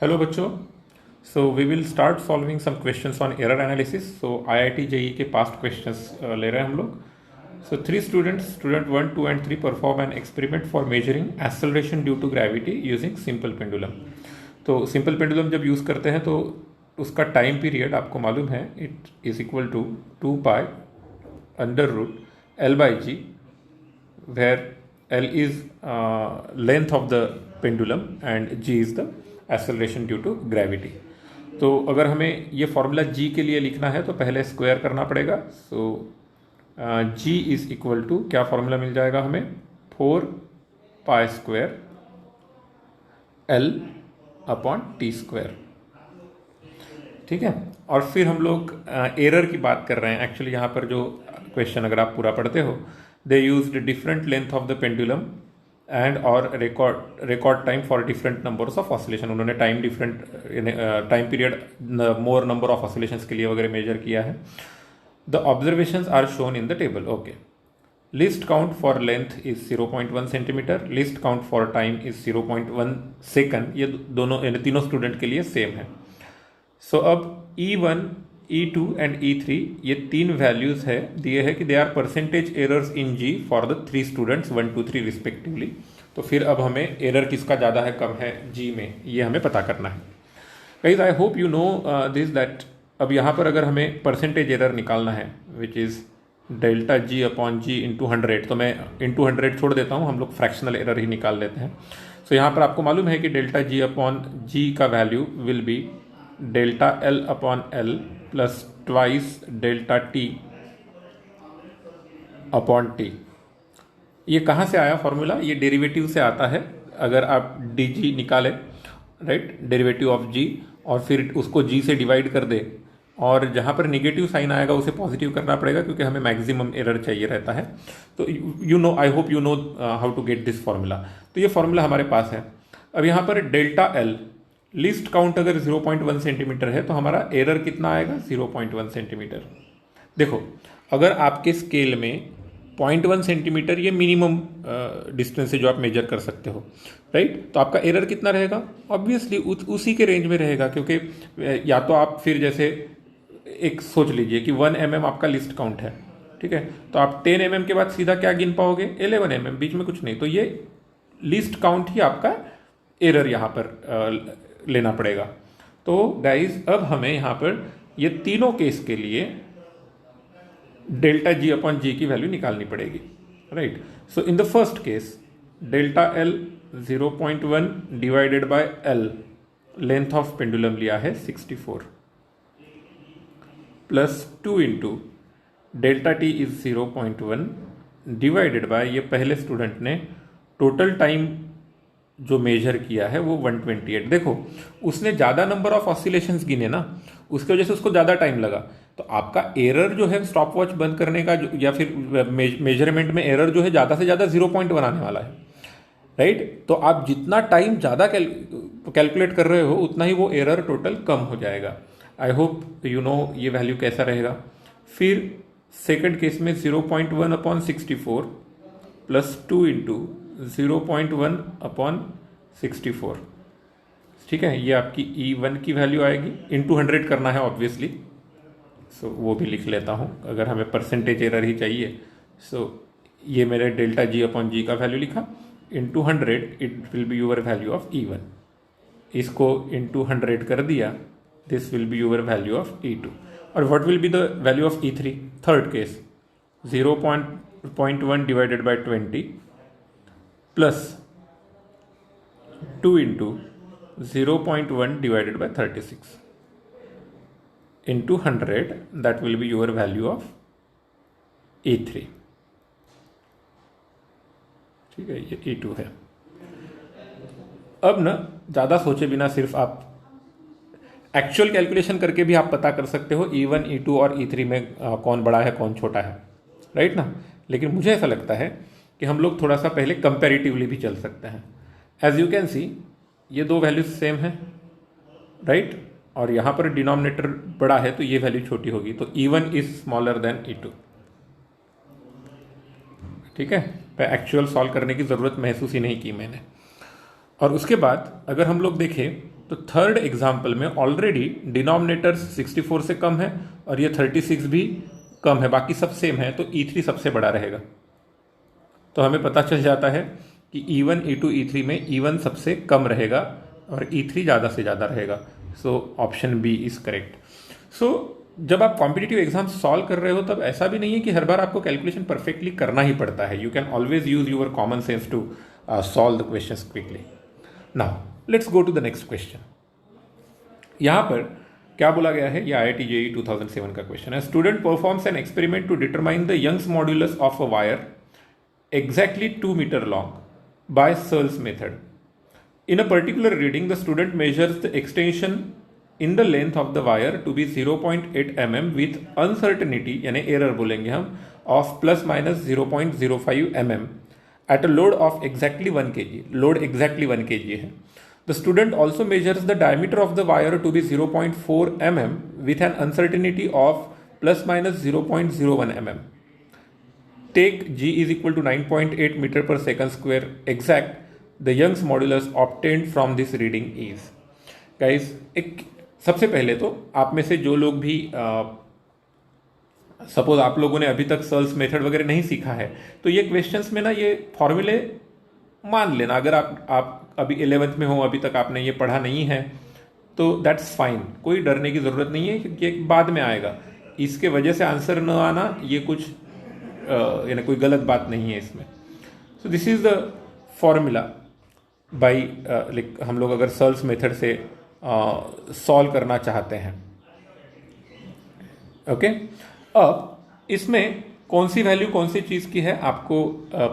Hello बच्चों। So we will start solving some questions on error analysis. So IIT JEE के past questions ले रहे हैं हम लोग। So three students, student 1, 2 and 3 perform an experiment for measuring acceleration due to gravity using simple pendulum. तो simple pendulum जब use करते हैं तो उसका टाइम पीरियड आपको मालूम है, it is equal to 2 pi under root L by G, where L is length of the pendulum and G is the acceleration due to gravity। तो अगर हमें ये फॉर्मूला G के लिए लिखना है तो पहले स्क्वायर करना पड़ेगा। सो G इज इक्वल टू क्या फॉर्मूला मिल जाएगा हमें, 4 pi square L upon T square. ठीक है। और फिर हम लोग एरर की बात कर रहे हैं। एक्चुअली यहाँ पर जो क्वेश्चन अगर आप पूरा पढ़ते हो, they used different length of the pendulum end और record time for different numbers of oscillation. उन्होंने time different time period more number of oscillations के लिए वगैरह मेजर किया है। The observations are shown in the table. Okay, least count for length is 0.1 centimetre, least count for time is 0.1 second. ये दोनों तीनों student के लिए सेम है। सो अब E1, E2 एंड E3 ये तीन वैल्यूज है दिए है कि they are percentage errors in G for the three students 1, 2, 3 respectively. तो फिर अब हमें एरर किसका ज़्यादा है कम है G में, ये हमें पता करना है। Guys, I hope you no this that अब यहाँ पर अगर हमें परसेंटेज एरर निकालना है which is delta G upon G into 100, तो मैं इंटू 100 छोड़ देता हूँ, हम लोग फ्रैक्शनल एरर ही निकाल लेते हैं। सो यहाँ पर आपको मालूम है कि डेल्टा G अपॉन G का value will be delta L upon L plus twice delta T upon T। ये कहाँ से आया फॉर्मूला? ये डेरिवेटिव से आता है। अगर आप dg निकालें, राइट, डेरिवेटिव ऑफ g, और फिर उसको g से डिवाइड कर दे, और जहाँ पर नेगेटिव साइन आएगा उसे पॉजिटिव करना पड़ेगा क्योंकि हमें मैक्सिमम एरर चाहिए रहता है। तो you know, I hope you know how to get this formula. तो ये फॉर्मूला हमारे पास है। अब यहाँ पर डेल्टा L लिस्ट काउंट अगर 0.1 सेंटीमीटर है तो हमारा एरर कितना आएगा, 0.1 सेंटीमीटर। देखो, अगर आपके स्केल में 0.1 सेंटीमीटर ये मिनिमम डिस्टेंस है जो आप मेजर कर सकते हो, राइट, तो आपका एरर कितना रहेगा? ऑब्वियसली उसी के रेंज में रहेगा, क्योंकि या तो आप फिर जैसे एक सोच लीजिए कि 1 mm आपका लिस्ट काउंट है, ठीक है, तो आप 10 mm के बाद सीधा क्या गिन पाओगे, 11 mm, बीच में कुछ नहीं। तो ये लिस्ट काउंट ही आपका एरर यहाँ पर लेना पड़ेगा। तो गाइज, अब हमें यहाँ पर ये तीनों केस के लिए डेल्टा G अपॉन G की वैल्यू निकालनी पड़ेगी, right. So in the first case delta L 0.1 divided bye L, length of pendulum लिया है 64, plus 2 into delta T is 0.1 divided bye, ये पहले स्टूडेंट ने टोटल टाइम जो मेजर किया है वो 128। देखो, उसने ज़्यादा नंबर ऑफ ऑसिलेशंस गिने ना, उसकी वजह से उसको ज़्यादा टाइम लगा। तो आपका एरर जो है स्टॉप वॉच बंद करने का या फिर मेजरमेंट में एरर जो है ज़्यादा से ज़्यादा 0.1 आने वाला है, राइट। तो आप जितना टाइम ज़्यादा कैलकुलेट कर रहे हो उतना ही वो एरर टोटल कम हो जाएगा। आई होप यू नो ये वैल्यू कैसा रहेगा। फिर सेकेंड केस में 0.1 अपॉन 64 प्लस 2 इंटू 0.1 अपॉन 64, ठीक है, ये आपकी E1 की वैल्यू आएगी। इंटू 100 करना है ऑब्वियसली, सो वो भी लिख लेता हूँ अगर हमें परसेंटेज एरर ही चाहिए। सो ये मेरे डेल्टा G अपॉन G का वैल्यू लिखा, into 100 it will be your value of E1। इसको इंटू 100 कर दिया, this will be your value of E2। और what will be the value of E3? Third case 0.1 divided by 20 plus 2 into 0.1 divided by 36 into 100, that will be your value of E3। ठीक है, ये E2 है। अब ना ज़्यादा सोचे बिना सिर्फ आप एक्चुअल कैलकुलेशन करके भी आप पता कर सकते हो E1, E2 और E3 में कौन बड़ा है कौन छोटा है, राइट ना। लेकिन मुझे ऐसा लगता है कि हम लोग थोड़ा सा पहले कंपैरेटिवली भी चल सकते हैं। एज यू कैन सी, ये दो वैल्यूज सेम है, राइट, और यहाँ पर डिनोमिनेटर बड़ा है तो ये वैल्यू छोटी होगी, तो E1 is smaller than E2। ठीक है, एक्चुअल सॉल्व करने की ज़रूरत महसूस ही नहीं की मैंने। और उसके बाद अगर हम लोग देखें तो थर्ड एग्जाम्पल में ऑलरेडी डिनोमिनेटर 64 से कम है और ये 36 भी कम है, बाकी सब सेम है, तो E3 सबसे बड़ा रहेगा। तो हमें पता चल जाता है कि E1, E2, E3 में E1 सबसे कम रहेगा और E3 ज़्यादा से ज़्यादा रहेगा। So option B is correct. So जब आप कॉम्पिटिटिव एग्जाम सॉल्व कर रहे हो तब ऐसा भी नहीं है कि हर बार आपको कैलकुलेशन परफेक्टली करना ही पड़ता है। You can always use your common sense to solve the questions quickly. Now let's go to the next question. यहां पर क्या बोला गया है, ये IIT JEE 2007 का क्वेश्चन है। Student performs an experiment to determine the Young's modulus of a wire exactly 2 meter long by Searle's method. In a particular reading, the student measures the extension in the length of the wire to be 0.8 mm with uncertainty यानी error बोलेंगे हम of plus minus 0.05 mm at a load of exactly 1 kg. Load exactly 1 kg है। The student also measures the diameter of the wire to be 0.4 mm with an uncertainty of plus minus 0.01 mm. Take G is equal to 9.8 meter per second square exact. The Young's modulus obtained from this reading is. Guys, एक सबसे पहले तो आप में से जो लोग भी सपोज आप लोगों ने अभी तक सर्ल्स मेथड वगैरह नहीं सीखा है, तो ये क्वेश्चंस में ना ये फॉर्मूले मान लेना। अगर आप अभी 11th में हो, अभी तक आपने ये पढ़ा नहीं है, तो दैट्स फाइन, कोई डरने की ज़रूरत नहीं है क्योंकि बाद में आएगा। इसके वजह से आंसर न आना ये कुछ यानी कोई गलत बात नहीं है इसमें। So this is the formula by हम लोग अगर सर्ल्स मेथड से सॉल्व करना चाहते हैं। ओके, अब इसमें कौन सी वैल्यू कौन सी चीज की है आपको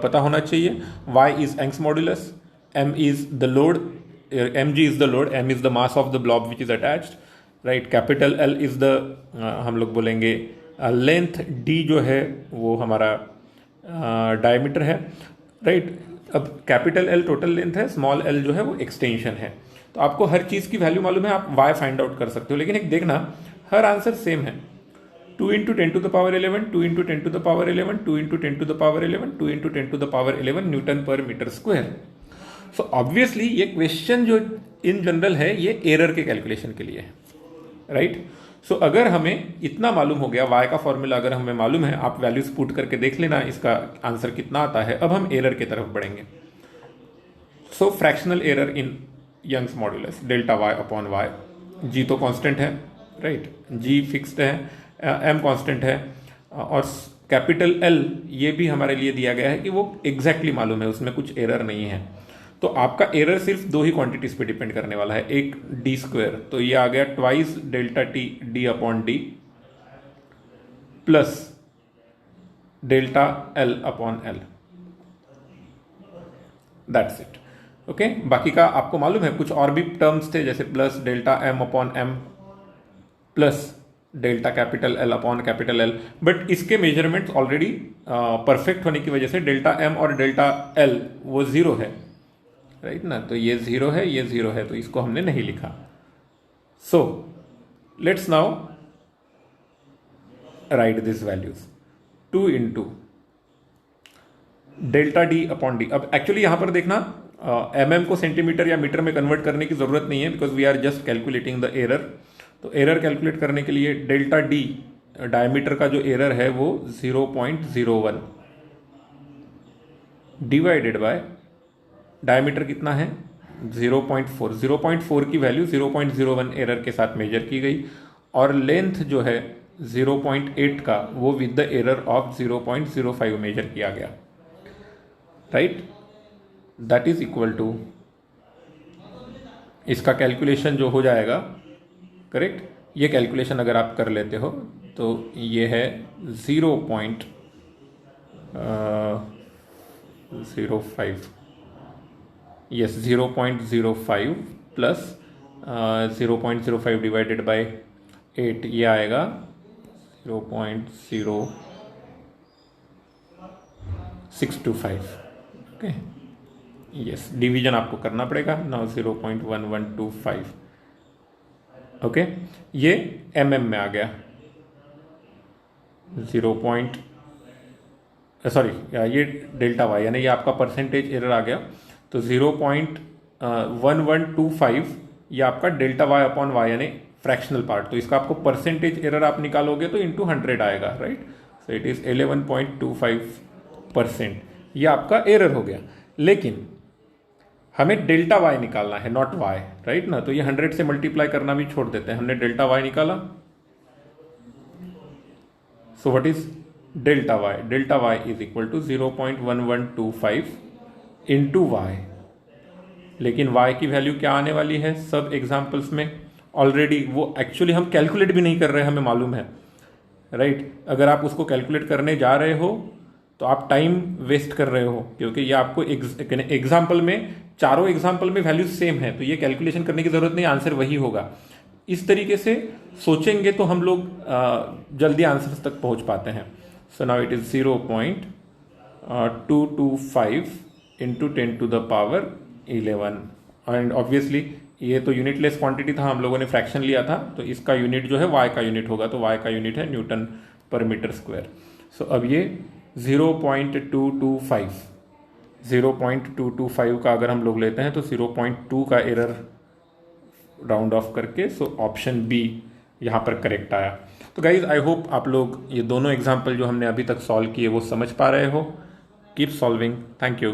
पता होना चाहिए। y is Young's modulus, m is the load, mg is the load, m is the mass of the blob which is attached, right. Capital L is the हम लोग बोलेंगे लेंथ, D जो है वो हमारा डायमीटर है, राइट। अब capital L total length है, स्मॉल l जो है वो एक्सटेंशन है। तो आपको हर चीज़ की वैल्यू मालूम है, आप y फाइंड आउट कर सकते हो। लेकिन एक देखना, हर आंसर सेम है। 2 × 10 to the power 11, 2 × 10 to the power 11, 2 × 10 to the power 11, 2 × 10 to the power 11 Newton पर मीटर स्क्वायर। सो ऑब्वियसली ये क्वेश्चन जो इन जनरल है ये एरर के कैलकुलेशन के लिए है, राइट। सो अगर हमें इतना मालूम हो गया, y का फॉर्मूला अगर हमें मालूम है, आप वैल्यूज पुट करके देख लेना इसका आंसर कितना आता है। अब हम एरर की तरफ बढ़ेंगे। So fractional error in Young's modulus delta y upon y, g तो कांस्टेंट है, राइट, g फिक्स्ड है, m कांस्टेंट है, और कैपिटल L ये भी हमारे लिए दिया गया है कि वो एग्जैक्टली मालूम है, उसमें कुछ एरर नहीं है। तो आपका एरर सिर्फ दो ही क्वांटिटीज पे डिपेंड करने वाला है, एक d स्क्वायर, तो ये आ गया twice delta t d upon d plus delta l upon l, that's it. Okay, बाकी का आपको मालूम है, कुछ और भी टर्म्स थे जैसे plus delta m upon m plus delta capital L upon capital L, but इसके मेजरमेंट्स ऑलरेडी परफेक्ट होने की वजह से डेल्टा m और डेल्टा L वो जीरो है, राइट ना। तो ये जीरो है, ये जीरो है, तो इसको हमने नहीं लिखा। So let's now right this values. 2 × delta d upon d। अब एक्चुअली यहां पर देखना, mm को सेंटीमीटर या मीटर में कन्वर्ट करने की जरूरत नहीं है, because we are just calculating the error. तो एरर कैलकुलेट करने के लिए डेल्टा d डायमीटर का जो एरर है वो 0.01 डिवाइडेड बाय डायमीटर कितना है 0.4। 0.4 की वैल्यू 0.01 एरर के साथ मेजर की गई, और लेंथ जो है 0.8 का वो with the error of 0.05 measure किया गया, right. That is equal to, इसका कैलकुलेशन जो हो जाएगा, करेक्ट, ये कैलकुलेशन अगर आप कर लेते हो तो ये है 0.05, यस 0.05 प्लस 0.05 डिवाइडेड बाय 8, ये आएगा 0.0625। ओके, यस, डिवीजन आपको करना पड़ेगा नाउ 0.1125। ओके, ये mm में आ गया, ये डेल्टा y यानी ये आपका परसेंटेज एरर आ गया। तो 0.1125 ये आपका डेल्टा वाई अपॉन वाई यानी फ्रैक्शनल पार्ट, तो इसका आपको परसेंटेज एरर आप निकालोगे तो इंटू 100 आएगा, राइट। सो इट इज 11.25%, ये आपका एरर हो गया। लेकिन हमें डेल्टा वाई निकालना है, नॉट वाई, राइट ना। तो ये 100 से मल्टीप्लाई करना भी छोड़ देते हैं, हमने डेल्टा वाई निकाला। So what is delta Y? Delta Y is equal to 0.1125 into Y. लेकिन y की वैल्यू क्या आने वाली है सब एग्जाम्पल्स में? ऑलरेडी वो एक्चुअली हम कैलकुलेट भी नहीं कर रहे हैं, हमें मालूम है, राइट। अगर आप उसको कैलकुलेट करने जा रहे हो तो आप टाइम वेस्ट कर रहे हो, क्योंकि ये आपको एग्जाम्पल में, चारों एग्जाम्पल में वैल्यूज सेम है, तो ये कैलकुलेशन करने की जरूरत नहीं, आंसर वही होगा। इस तरीके से सोचेंगे तो हम लोग जल्दी आंसर तक पहुंच पाते हैं। So now it is 0.225 into 10⁻11, and obviously ये तो यूनिटलेस क्वांटिटी था, हम लोगों ने फ्रैक्शन लिया था, तो इसका यूनिट जो है वाई का यूनिट होगा, तो वाई का यूनिट है न्यूटन पर मीटर स्क्वायर। सो अब ये 0.225 का अगर हम लोग लेते हैं तो 0.2 का एरर राउंड ऑफ करके, सो ऑप्शन बी यहाँ पर करेक्ट आया। तो गाइज आई होप आप लोग ये दोनों एग्जाम्पल जो हमने अभी तक सॉल्व किए वो समझ पा रहे हो। Keep solving. Thank you.